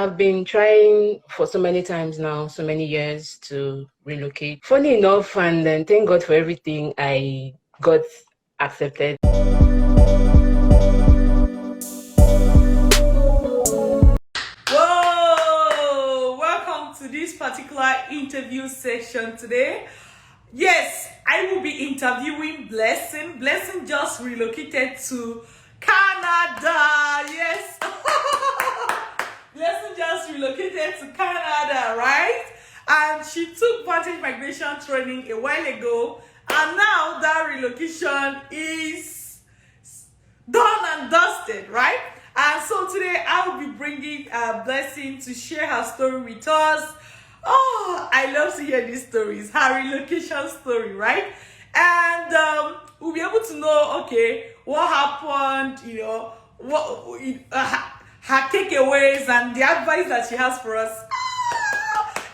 I've been trying for so many times now, so many years to relocate. Funny enough, and then thank God for everything, I got accepted. Whoa! Welcome to this particular interview session today. Yes, I will be interviewing Blessing. Blessing just relocated to Canada. Yes. Blessing just relocated to Canada, right? And she took Vantage migration training a while ago, and now that relocation is done and dusted, right? And so today I will be bringing a Blessing to share her story with us. Oh, I love to hear these stories, her relocation story, right? And we'll be able to know, okay, what happened, what her takeaways and the advice that she has for us.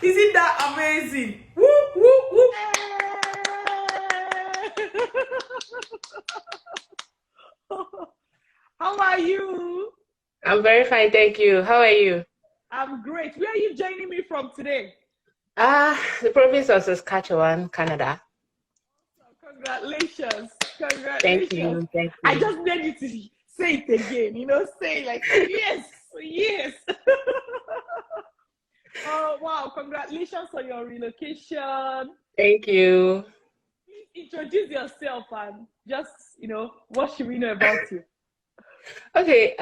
Isn't that amazing? Woo, woo, woo. How are you? I'm very fine, thank you. How are you? I'm great. Where are you joining me from today? The province of Saskatchewan, Canada. Congratulations. Congratulations. Thank you. I just need you to say it again, say like, yes, yes. Oh, wow. Congratulations on your relocation. Thank you. Please introduce yourself and just, what should we know about you? Okay,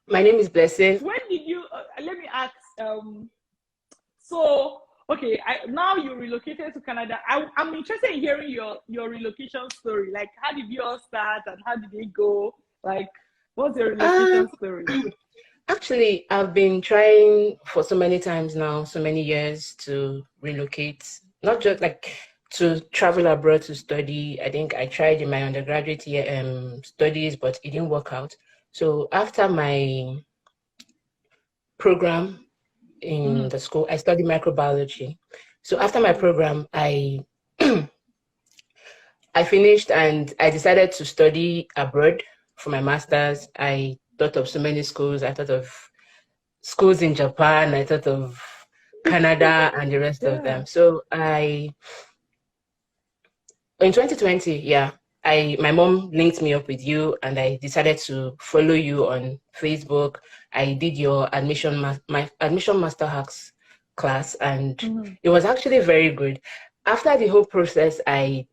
my name is Blessing. When did you, let me ask, now you relocated to Canada. I'm interested in hearing your relocation story. Like, how did you all start and how did it go? Like, what's your relocation story? Actually, I've been trying for so many times now, so many years to relocate, not just like to travel abroad to study. I think I tried in my undergraduate year, studies, but it didn't work out. So after my program in the school, I studied microbiology. So after my program, I finished and I decided to study abroad for my master's. I thought of so many schools. I thought of schools in Japan. I thought of Canada and the rest of them. So in 2020, my mom linked me up with you and I decided to follow you on Facebook. I did your my admission master hacks class and it was actually very good. After the whole process, I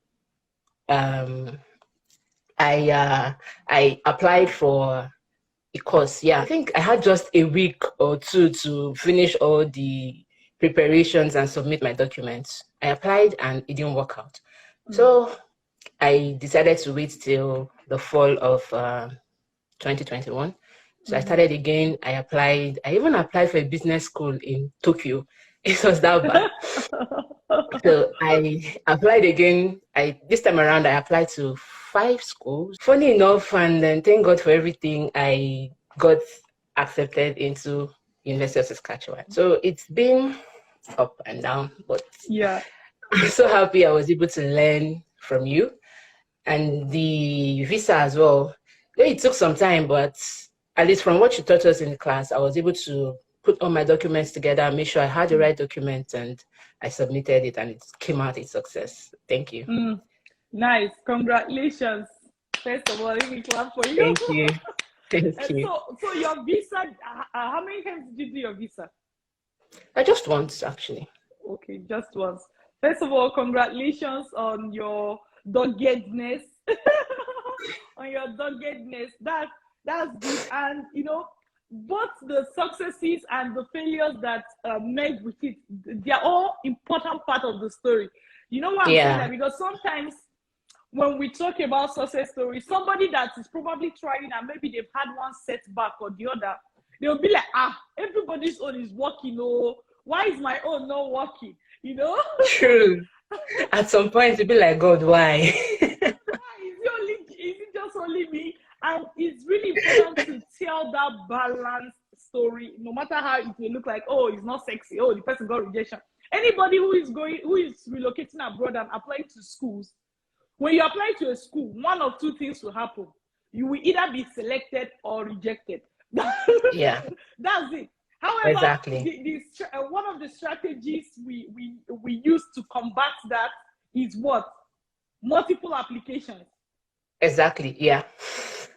applied for a course. I think I had just a week or two to finish all the preparations and submit my documents. I applied and it didn't work out. So I decided to wait till the fall of 2021. So I started again. I even applied for a business school in Tokyo. It was that bad. So I applied again. This time around, I applied to 5 schools. Funny enough, and then thank God for everything, I got accepted into University of Saskatchewan. So it's been up and down, but I'm so happy I was able to learn from you. And the visa as well. It took some time, but at least from what you taught us in the class, I was able to put all my documents together, make sure I had the right documents, and I submitted it, and it came out a success. Thank you. Nice. Congratulations. First of all, let me clap for you. Thank you. Thank you. So your visa, how many times did you do your visa? Just once, actually. Okay, just once. First of all, congratulations on your doggedness. On your doggedness. That's good. And both the successes and the failures that made with it, they are all important part of the story. You know why I'm saying that? Because sometimes when we talk about success stories, somebody that is probably trying and maybe they've had one setback or the other, they'll be like, everybody's own is working. Oh, why is my own not working? True. At some point, you'll be like, God, why? Is it just only me? And it's really important to tell that balanced story, no matter how it may look like, oh, it's not sexy, oh, the person got rejection. Anybody who is relocating abroad and applying to schools, when you apply to a school, one of two things will happen. You will either be selected or rejected. Yeah. That's it. However, Exactly. one of the strategies we use to combat that is what? Multiple applications. Exactly. Yeah.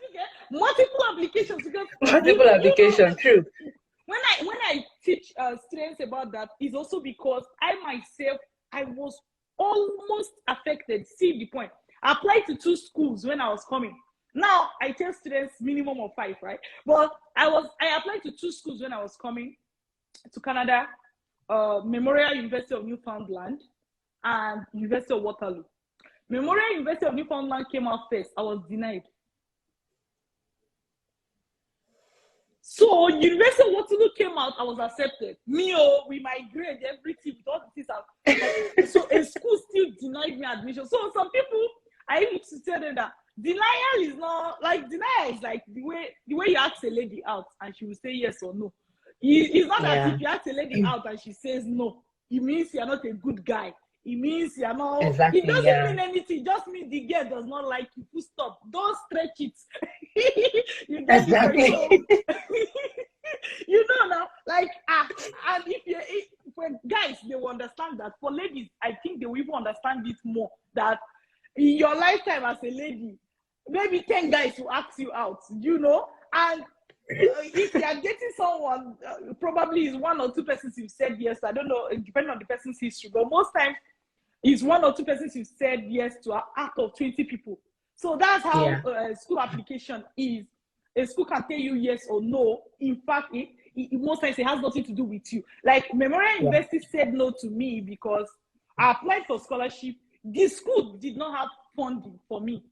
Okay? Multiple applications, because Multiple application. you True. when I teach students about that, is also because I myself, I was almost affected. See the point. I applied to 2 schools when I was coming. Now I tell students minimum of 5, right? But I applied to 2 schools when I was coming to Canada, Memorial University of Newfoundland and University of Waterloo. Memorial University of Newfoundland came out first. I was denied. So University of Waterloo came out, I was accepted. Me, with my grade, everything, with all the things. So a school still denied me admission. So some people, I need to tell them that denial is not like, denial is like the way you ask a lady out and she will say yes or no. It's not that if you ask a lady out and she says no, it means you're not a good guy. It means you're not. Exactly. It doesn't mean anything. It just means the girl does not like you. Full stop. Don't stretch it. You get Exactly. you know now, like and for guys, they will understand that. For ladies, I think they will even understand it more. That in your lifetime as a lady, maybe 10 guys will ask you out. You know, and if you are dating someone, probably is 1 or 2 persons you've said yes. I don't know, depending on the person's history, but most times it's 1 or 2 persons you've said yes to out of 20 people. So that's how school application is. A school can tell you yes or no. In fact, most times it has nothing to do with you. Like Memorial University said no to me because I applied for scholarship. This school did not have funding for me.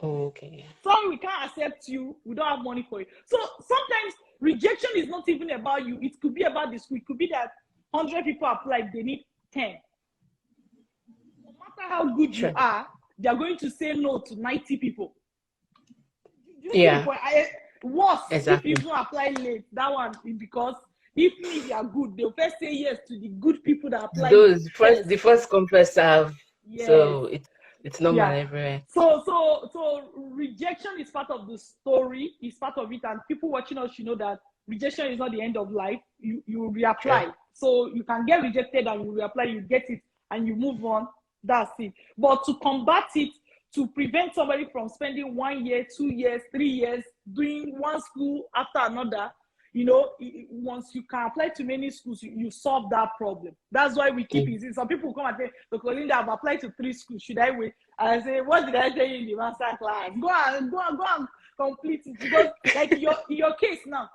Okay. Sorry, we can't accept you. We don't have money for you. So sometimes rejection is not even about you. It could be about the school. It could be that 100 people applied, they need 10. No matter how good you are, they are going to say no to 90 people. Worse, if you don't apply late, that one is because if they are good, they'll first say yes to the good people that apply. The first come first serve. Yes. So it's normal everywhere. So rejection is part of the story, it's part of it, and people watching us should know that rejection is not the end of life. You reapply. So you can get rejected and you reapply, you get it, and you move on. That's it. But to combat it, to prevent somebody from spending 1 year, 2 years, 3 years doing one school after another, you know, once you can apply to many schools, you solve that problem. That's why we keep it. Some people come and say, "Look, Linda, I've applied to 3 schools. Should I wait?" I say, "What did I tell you in the master class? Go and complete it." Because like in your case now,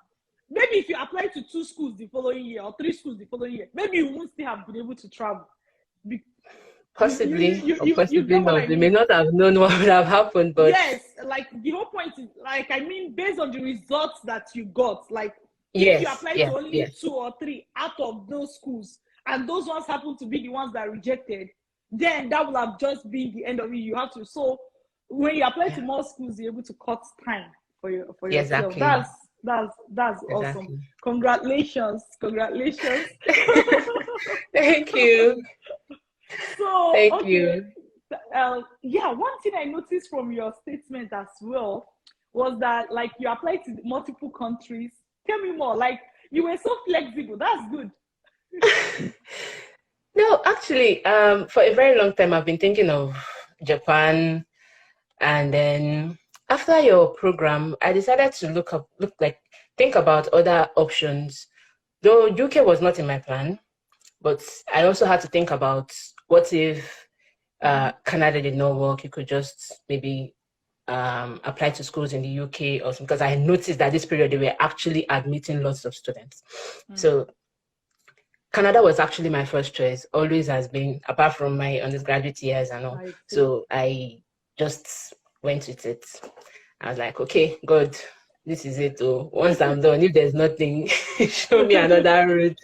maybe if you apply to 2 schools the following year or 3 schools the following year, maybe you won't still have been able to travel. Possibly, or you possibly not. I mean? They may not have known what would have happened, but yes, like the whole point is, like, I mean, based on the results that you got, like if you apply to only 2 or 3 out of those schools, and those ones happen to be the ones that rejected, then that will have just been the end of it. You have to. So when you apply to more schools, you're able to cut time for yourself. Exactly. That's awesome. Congratulations. Thank you. So Thank you. One thing I noticed from your statement as well was that, like, you applied to multiple countries. Tell me more. Like, you were so flexible. That's good. No, actually, for a very long time, I've been thinking of Japan, and then after your program, I decided to think about other options. Though UK was not in my plan, but I also had to think about what if Canada did not work. You could just maybe apply to schools in the UK or something, because I noticed that this period they were actually admitting lots of students. So Canada was actually my first choice, always has been, apart from my undergraduate years and all. So I just went with it. I was like, okay, God, this is it. Oh, once I'm done, if there's nothing, show me another route.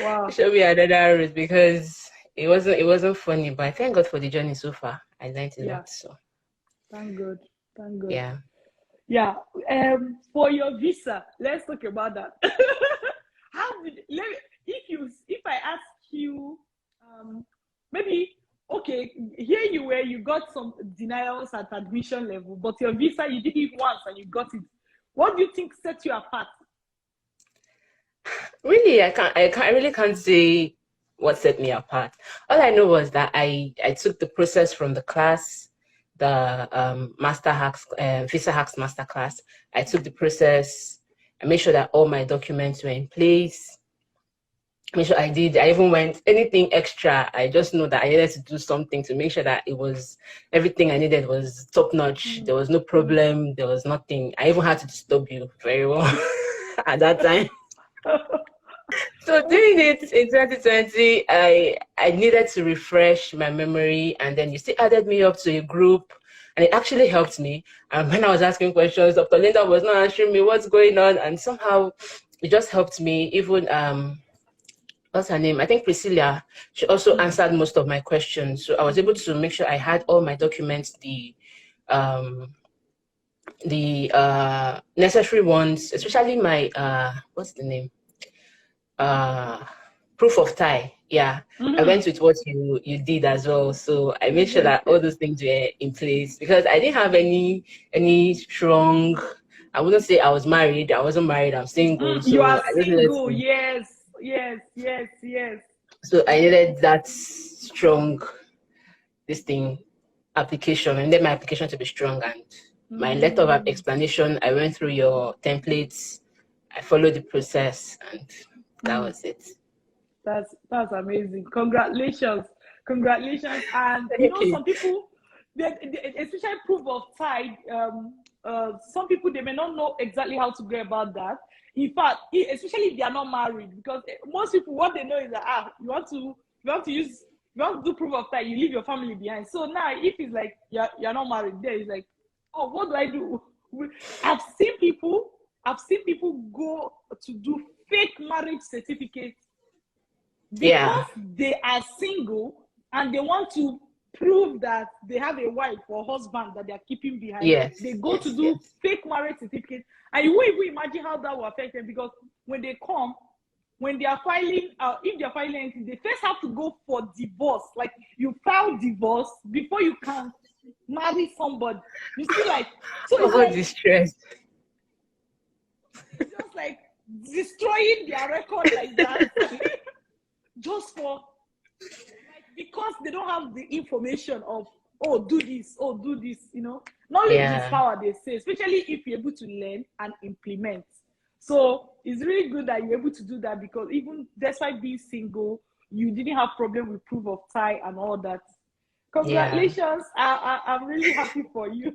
Wow. Show me another route, because it wasn't funny, but I thank God for the journey so far. I learned a lot. So thank God. Yeah. For your visa, let's talk about that. If I ask you, maybe, okay, here you got some denials at admission level, but your visa, you did it once and you got it. What do you think sets you apart? Really, I really can't say what set me apart. All I know was that I took the process from the class, the master hacks, visa hacks master class. I took the process. I made sure that all my documents were in place. Make sure I did. I even went anything extra. I just know that I needed to do something to make sure that it was everything I needed was top notch. There was no problem. There was nothing. I even had to disturb you very well at that time. So doing it in 2020, I needed to refresh my memory, and then you still added me up to a group, and it actually helped me. And when I was asking questions, Dr. Linda was not answering me what's going on, and somehow it just helped me. Even what's her name? I think Priscilla. She also answered most of my questions, so I was able to make sure I had all my documents, um the necessary ones, especially my what's the name? uh Proof of tie. Yeah, I went with what you did as well, so I made sure that all those things were in place because I didn't have any strong. I wouldn't say I was married. I wasn't married. I'm single, You so are I just needed single. to. Yes, yes, yes, yes. So I needed that strong this thing application, and then my application to be strong and my letter of explanation. I went through your templates. I followed the process, and that was it. That's amazing. Congratulations, congratulations. And you Thank know, you. some people, especially proof of tithe. Some people they may not know exactly how to go about that. In fact, especially if they are not married, because most people what they know is that you want to do proof of tithe, you leave your family behind. So now, if it's like you're not married, there is like, oh, what do I do? I've seen people, go to do fake marriage certificates Yeah. because they are single and they want to prove that they have a wife or husband that they are keeping behind. Yes. They go to Yes. do Yes. fake marriage certificate, and you won't even imagine how that will affect them because when they come, when they are filing, if they are filing anything, they first have to go for divorce. Like you file divorce before you can marry somebody. You see, like so it's Oh, like distress. just like destroying their record like that, just for because they don't have the information of do this, do this, knowledge is Yeah. power, they say, especially if you're able to learn and implement. So it's really good that you're able to do that because even despite being single, you didn't have problem with proof of tie and all that. Yeah. Congratulations. I'm really happy for you.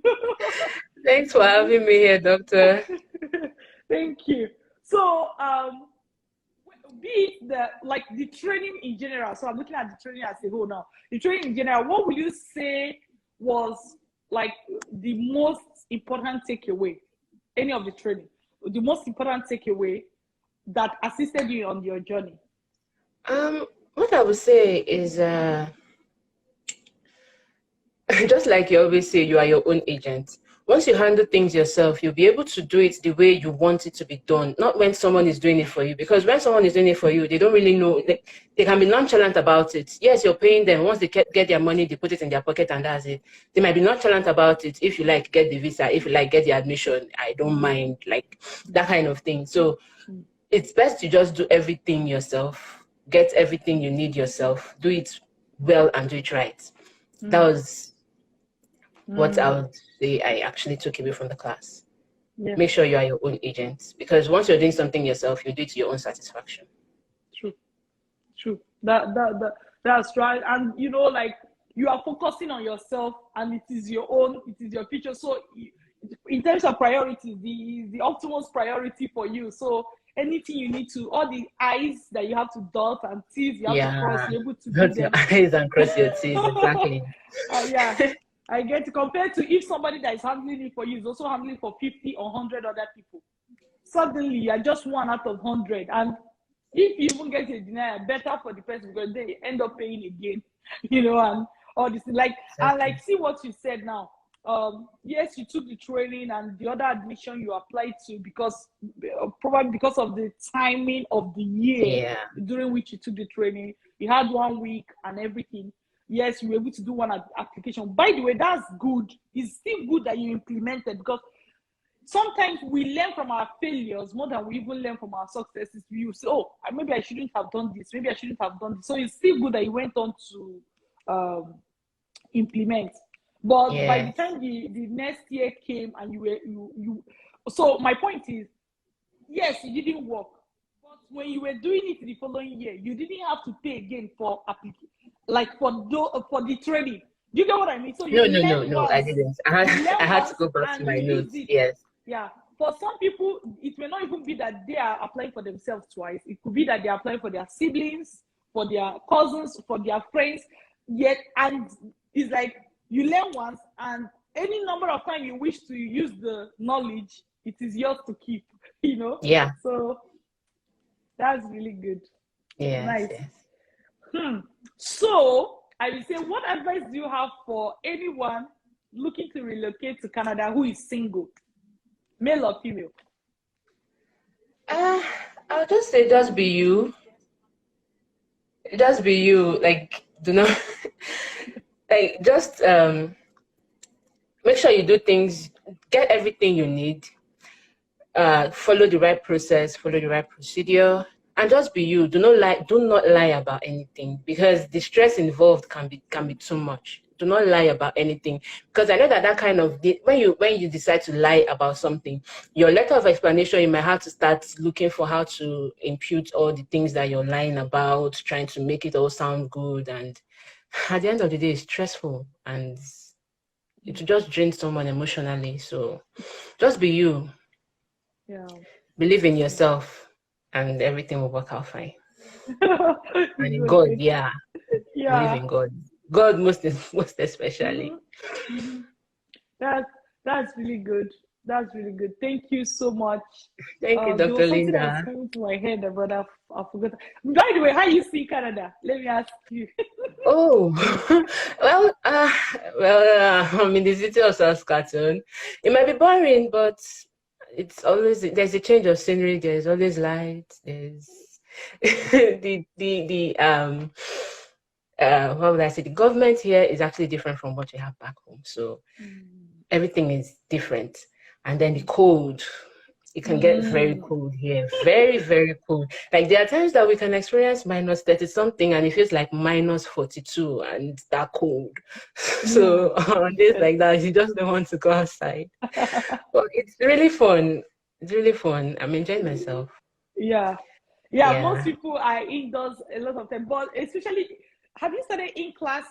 Thanks for having me here, doctor. Thank you. So be the training in general. So I'm looking at the training as a whole now. The training in general, what would you say was like the most important takeaway? Any of the training, the most important takeaway that assisted you on your journey? What I would say is just like you always say, you are your own agent. Once you handle things yourself, you'll be able to do it the way you want it to be done, not when someone is doing it for you. Because when someone is doing it for you, they don't really know. They can be nonchalant about it. Yes, you're paying them. Once they get their money, they put it in their pocket and that's it. They might be nonchalant about it. If you like, get the visa. If you like, get the admission. I don't mind. Like that kind of thing. So it's best to just do everything yourself. Get everything you need yourself. Do it well and do it right. That was what I would say I actually took away from the class. Yeah. Make sure you are your own agent because once you're doing something yourself, you do it to your own satisfaction. True. That's right. And like you are focusing on yourself, and it is your future. So in terms of priorities, the optimal priority for you. So anything you need to, all the I's that you have to dot and T's you have to cross, you're able to do Dot your them. eyes and cross your T's, exactly. Yeah. I get to compare to if somebody that is handling it for you is also handling for 50 or 100 other people. Suddenly, you're just one out of 100. And if you even get a denial, better for the person because they end up paying again, and all this. Like, exactly. And like, see what you said now. Yes, you took the training and the other admission you applied to because probably because of the timing of the year during which you took the training. You had 1 week and everything. Yes, you were able to do one application. By the way, that's good. It's still good that you implemented because sometimes we learn from our failures more than we even learn from our successes. We say, oh, maybe I shouldn't have done this. Maybe I shouldn't have done this. So it's still good that you went on to implement. But by the Yes. time the next year came and you so my point is, yes, it didn't work. But when you were doing it the following year, you didn't have to pay again for for the training. Do you get what I mean? So you learn No, I once, didn't. you I learn had to once go back to and my you use notes. it. Yes. Yeah. For some people, it may not even be that they are applying for themselves twice. It could be that they are applying for their siblings, for their cousins, for their friends. Yet, and it's like you learn once, and any number of times you wish to use the knowledge, it is yours to keep. You know. Yeah. So that's really good. Yes. Nice. Yes. So I will say, what advice do you have for anyone looking to relocate to Canada who is single, male or female? I'll just say, just be you. Just be you. Like, do not like just make sure you do things, get everything you need, follow the right process, follow the right procedure, and just be you. Do not lie about anything, because the stress involved can be too much. Do not lie about anything, because I know that kind of when you decide to lie about something, your letter of explanation, you might have to start looking for how to impute all the things that you're lying about, trying to make it all sound good, and at the end of the day, it's stressful and it will just drain someone emotionally. So just be you. Yeah. Believe in yourself and everything will work out fine. And in God, Okay. yeah. Believe Yeah. in God. God most especially. Mm-hmm. Mm-hmm. That's that's really good. That's really good. Thank you so much. Thank you, There was Dr. something that was Linda. coming to my head, but I forgot. By the way, how you see Canada? Let me ask you. Oh, I'm in the city of Saskatoon. It might be boring, but it's always there's a change of scenery. There's always light. There's the what would I say? The government here is actually different from what you have back home. So everything is different. And then the cold, it can get very Mm. cold here. Very, very cold. Like there are times that we can experience minus 30 something and it feels like minus 42 and that cold. Yeah. So on days like that, you just don't want to go outside. But it's really fun. It's really fun. I'm enjoying myself. Yeah. Yeah, most Yeah. people are indoors a lot of time, but especially, have you started in class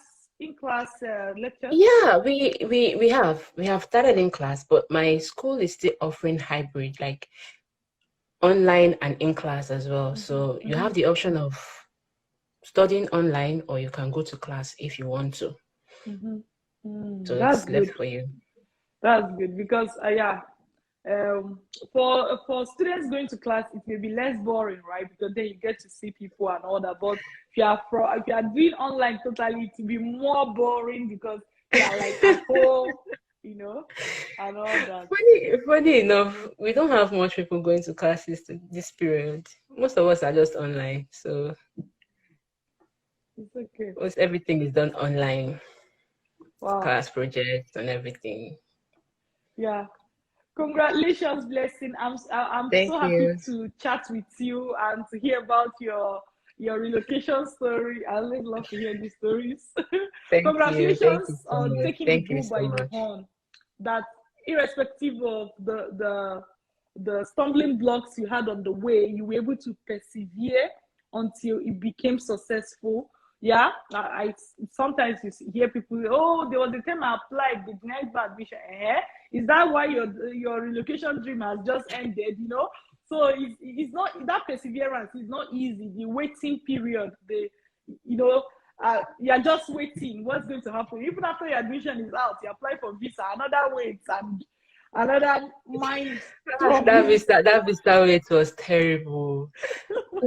lectures? Yeah, we have started in class, but my school is still offering hybrid, like online and in class as well. Mm-hmm, So you mm-hmm, have the option of studying online or you can go to class if you want to. mm-hmm. So That's it's left good. for you. That's good because yeah, for students going to class, it may be less boring, right? Because then you get to see people and all that. But if you are doing online totally, it will be more boring because you are like at home, you know, and all that. Funny enough, we don't have much people going to classes this period. Most of us are just online. So It's okay. most everything is done online, Wow. class projects and everything. Yeah. Congratulations, Blessing. I'm Thank so happy you. to chat with you and to hear about your relocation story. I always love to hear these stories. Thank you. Thank you Congratulations so on much. taking the Thank you bull so by the much. horn. That irrespective of the stumbling blocks you had on the way, you were able to persevere until it became successful. Yeah, I sometimes you hear people say, "Oh, there was the time I applied, the denied my admission." Is that why your relocation dream has just ended? You know, so it's not that perseverance is not easy. The waiting period, you know, you're just waiting. What's going to happen? Even after your admission is out, you apply for visa, another wait and another mind troubles. That visa wait was terrible.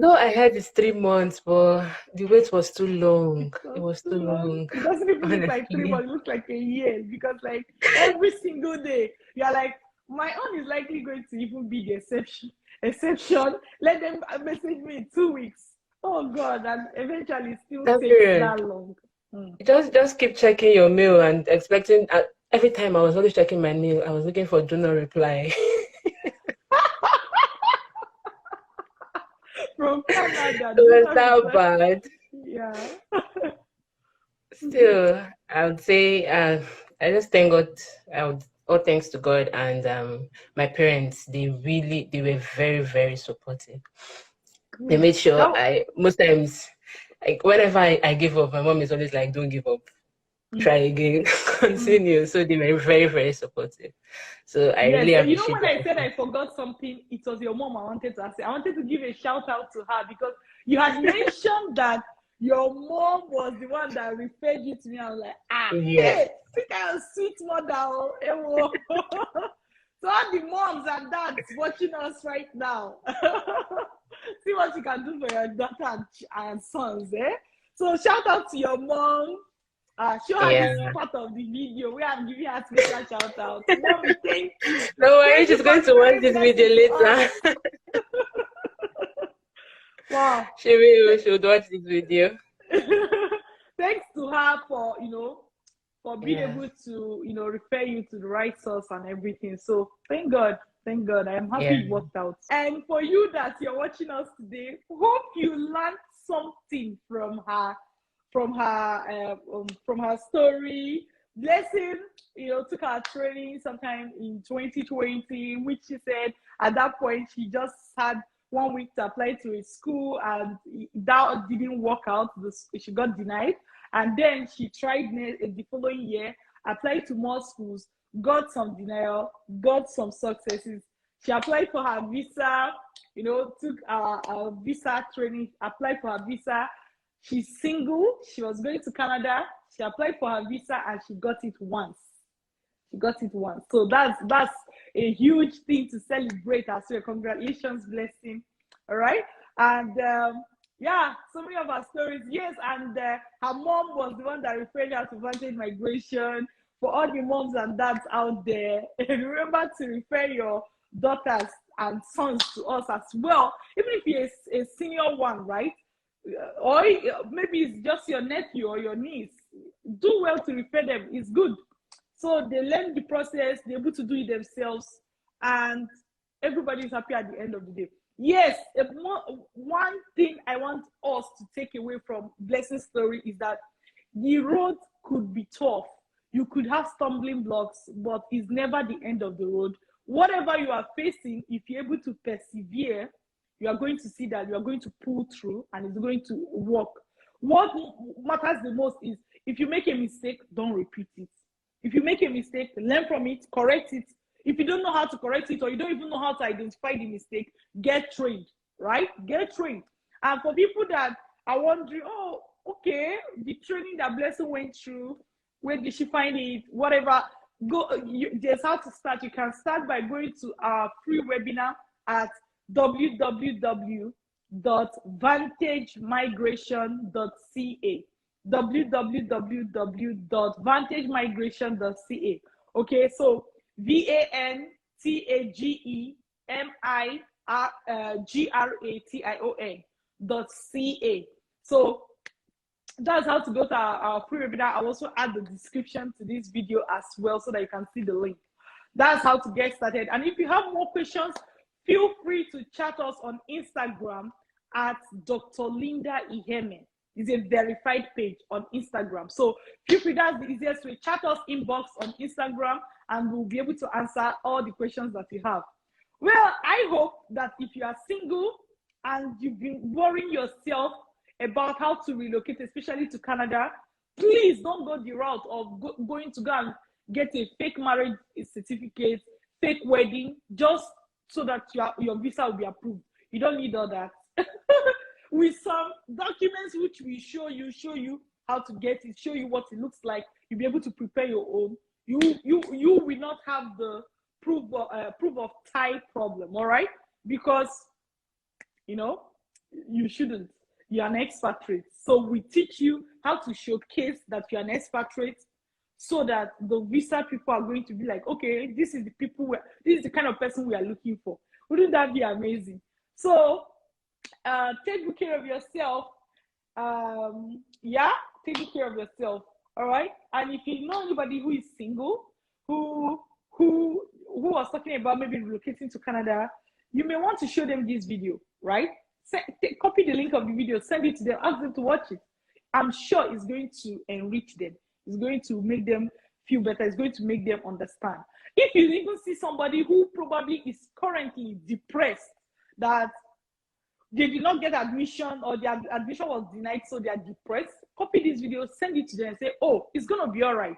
Though I heard it's 3 months, but the wait was too long. It It was was too too long. long, It doesn't even look like 3 months. honestly. It looks like a year because, like, every single day, you're like, my own is likely going to even be the exception. Exception. Let them message me in 2 weeks. Oh God! And eventually, it still That takes period, that long. Mm. just keep checking your mail and expecting. every time I was always checking my mail, I was looking for do not reply. From Canada, It do was not that reply. bad. Yeah. Still, I would say I just thank God. I would all thanks to God and my parents. They were very very supportive. They Good. made sure That, I most times like whenever I give up, my mom is always like, "Don't give up, mm, try again, mm. continue." So they were very very supportive. So I Yes, really you know appreciate when I them. said I forgot something, it was your mom I wanted to say. I wanted to give a shout out to her because you had mentioned that your mom was the one that referred you to me. I was like, Yes, hey, think I was sweet mother. Oh, so all the moms and dads watching us right now, see what you can do for your daughter and sons, eh? So shout out to your mom. Show her this yeah. part of the video where I'm giving her special shout out. Mommy, thank you. No worries, Thank you she's for going to being watch a this video blessing to us. later. Wow. She will. She would watch this video. Thanks to her for, for being Yeah, able to, refer you to the right source and everything. So thank God. Thank God. I am happy yeah, it worked out. And for you that you're watching us today, hope you learned something from her story. Blessing, took her training sometime in 2020, which she said at that point she just had 1 week to apply to a school, and that didn't work out. She got denied, and then she tried the following year, applied to more schools, got some denial, got some successes. She applied for her visa, took a visa training, applied for her visa. She's single. She was going to Canada. She applied for her visa and she got it once. She got it once. So that's a huge thing to celebrate as well. Congratulations, blessing. All right. And yeah, so many of our stories. Yes, and her mom was the one that referred her to Vantage Migration. For all the moms and dads out there, remember to refer your daughters and sons to us as well. Even if you're a senior one, right? Or maybe it's just your nephew or your niece. Do well to refer them. It's good. So they learn the process, they're able to do it themselves, and everybody's happy at the end of the day. Yes, one thing I want us to take away from Blessing's story is that the road could be tough. You could have stumbling blocks, but it's never the end of the road. Whatever you are facing, if you're able to persevere, you are going to see that you are going to pull through and it's going to work. What matters the most is if you make a mistake, don't repeat it. If you make a mistake, learn from it, correct it. If you don't know how to correct it or you don't even know how to identify the mistake, get trained, right? Get trained. And for people that are wondering, oh, okay, the training that Blessing went through, where did she find it? Whatever, there's how to start. You can start by going to our free webinar at www.vantagemigration.ca www.vantagemigration.ca. Okay, so VANTAGEMIGRATION.ca. So that's how to go to our free webinar. I'll also add the description to this video as well so that you can see the link. That's how to get started. And if you have more questions, feel free to chat us on Instagram at Dr. Linda Iheme. It's a verified page on Instagram. So feel free, that's the easiest way. Chat us inbox on Instagram and we'll be able to answer all the questions that you have. Well, I hope that if you are single and you've been worrying yourself about how to relocate, especially to Canada, please don't go the route of going to go and get a fake marriage certificate, fake wedding, just so that your visa will be approved. You don't need all that. With some documents which we show you how to get it, show you what it looks like, you'll be able to prepare your own. You will not have the proof of tie problem, all right? Because you shouldn't. You're an expatriate. So we teach you how to showcase that you're an expatriate so that the visa people are going to be like, okay, this is the kind of person we are looking for. Wouldn't that be amazing? So take good care of yourself. Take good care of yourself. All right. And if you know anybody who is single, who who was talking about maybe relocating to Canada, you may want to show them this video, right? Copy the link of the video, send it to them, ask them to watch it. I'm sure it's going to enrich them. It's going to make them feel better. It's going to make them understand. If you even see somebody who probably is currently depressed, that they did not get admission or their admission was denied, so they are depressed, copy this video, send it to them and say, oh, it's going to be all right.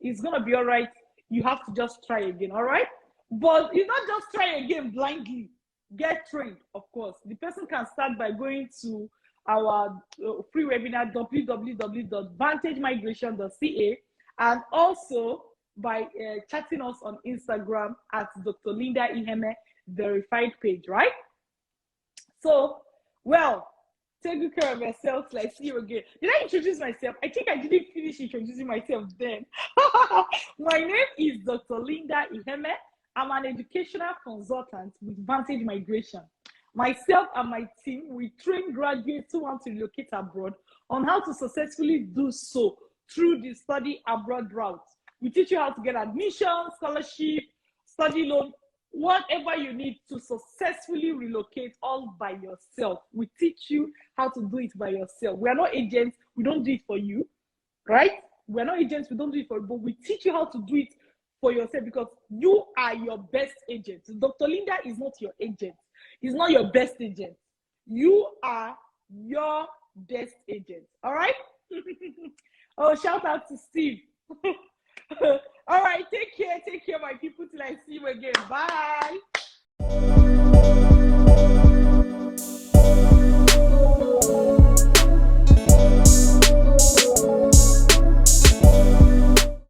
It's going to be all right. You have to just try again, all right? But you not just try again blindly. Get trained, of course. The person can start by going to our free webinar, www.vantagemigration.ca, and also by chatting us on Instagram at Dr. Linda Iheme verified page, right? So, well, take good care of yourself till I see you again. Did I introduce myself? I think I didn't finish introducing myself then. My name is Dr. Linda Iheme. I'm an educational consultant with Vantage Migration. Myself and my team, we train graduates who want to relocate abroad on how to successfully do so through the study abroad route. We teach you how to get admission, scholarship, study loan, whatever you need to successfully relocate all by yourself. We teach you how to do it by yourself. We are not agents. We don't do it for you, right? We're not agents. We don't do it for you, but we teach you how to do it for yourself because you are your best agent. Dr. Linda is not your agent. He's not your best agent. You are your best agent. All right? Oh, shout out to Steve. All right, take care, my people, till I see you again. Bye.